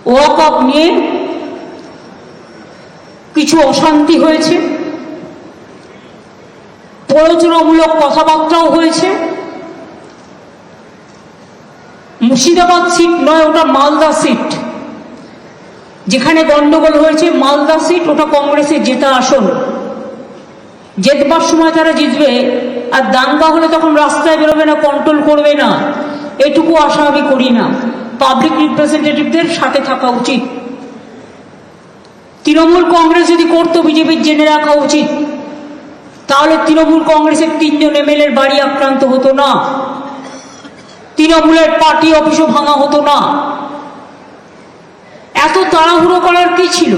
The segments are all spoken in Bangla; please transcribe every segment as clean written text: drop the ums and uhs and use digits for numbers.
ওয়াকফ নিয়ে কিছু অশান্তি হয়েছে, প্ররোচনামূলক কথাবার্তাও হয়েছে। মুর্শিদাবাদ সিট নয়, ওটা মালদা সিট। যেখানে গন্ডগোল হয়েছে মালদা সিট, ওটা কংগ্রেসের জেতা আসন। জেতবার সময় তারা জিতবে, আর দাঙ্গা হলে তখন রাস্তায় বেরোবে না, কন্ট্রোল করবে না, এটুকু আশা আমি করি না। পাবলিক রিপ্রেজেন্টেটিভদের সাথে থাকা উচিত। তৃণমূল কংগ্রেস যদি করতো, বিজেপির জেনে রাখা উচিত, তাহলে তৃণমূল কংগ্রেসের 3 জন এমএলএর বাড়ি আক্রান্ত হতো না, তৃণমূলের পার্টি অফিসও ভাঙা হতো না। এত তাড়াহুড়ো করার কি ছিল?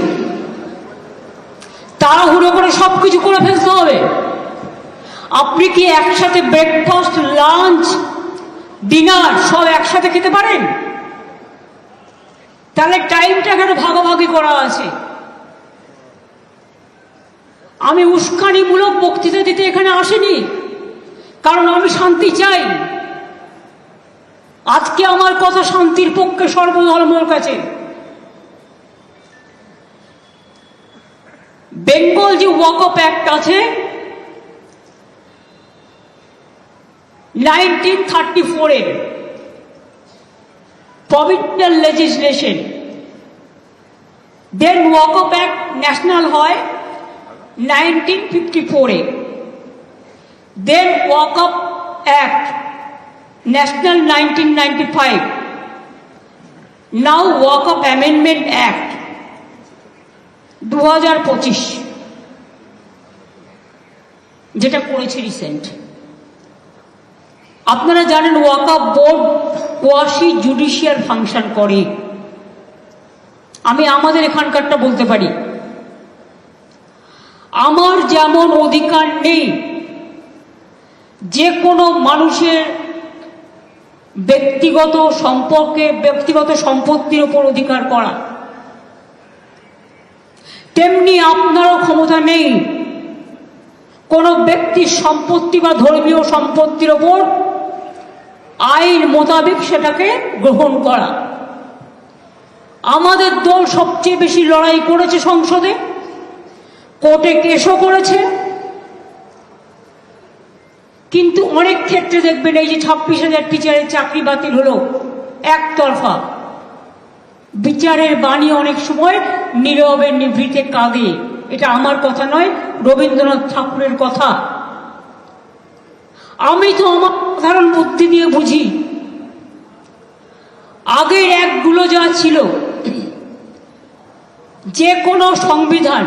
তাড়াহুড়ো করে সবকিছু করে ফেলতে হবে? আপনি কি একসাথে ব্রেকফাস্ট, লাঞ্চ, ডিনার সব একসাথে খেতে পারেন? তাহলে টাইমটা কেন ভাগাভাগি করা আছে? আমি উস্কানিমূলক বক্তৃতা দিতে এখানে আসিনি, কারণ আমি শান্তি চাই। আজকে আমার কথা শান্তির পক্ষে সর্বধর্মের কাছে। বেঙ্গল যে ওয়াকফ অ্যাক্ট আছে 1934 এর প্রভিন্সিয়াল লেজিসলেশন, দেন ওয়াকফ অ্যাক্ট ন্যাশনাল হয় 1954 এ, দেন ওয়াকফ অ্যাক্ট ন্যাশনাল 1995, নাও ওয়াকফ অ্যামেন্ডমেন্ট অ্যাক্ট 2025, যেটা করেছে রিসেন্ট। আপনারা জানেন ওয়াকফ বোর্ড কোয়াসি জুডিশিয়াল ফাংশন করে। আমি আমাদের এখানকারটা বলতে পারি, আমার যেমন অধিকার নেই যে কোনো মানুষের ব্যক্তিগত সম্পর্কে, ব্যক্তিগত সম্পত্তির উপর অধিকার করা, তেমনি আপনারও ক্ষমতা নেই কোনো ব্যক্তির সম্পত্তি বা ধর্মীয় সম্পত্তির ওপর আইন মোতাবেক সেটাকে গ্রহণ করা। আমাদের দল সবচেয়ে বেশি লড়াই করেছে সংসদে, কোর্টে কেসও করেছে, কিন্তু অনেক ক্ষেত্রে দেখবেন এই যে 26,000 টিচারের চাকরি বাতিল হলো একতরফা, বিচারের বাণী অনেক সময় নীরবে নিভৃতে কাঁদে। এটা আমার কথা নয়, রবীন্দ্রনাথ ঠাকুরের কথা। আমি তো আমার সাধারণ বুদ্ধি দিয়ে বুঝি। আগের অ্যাক্টগুলো যা ছিল, যে কোনো সংবিধান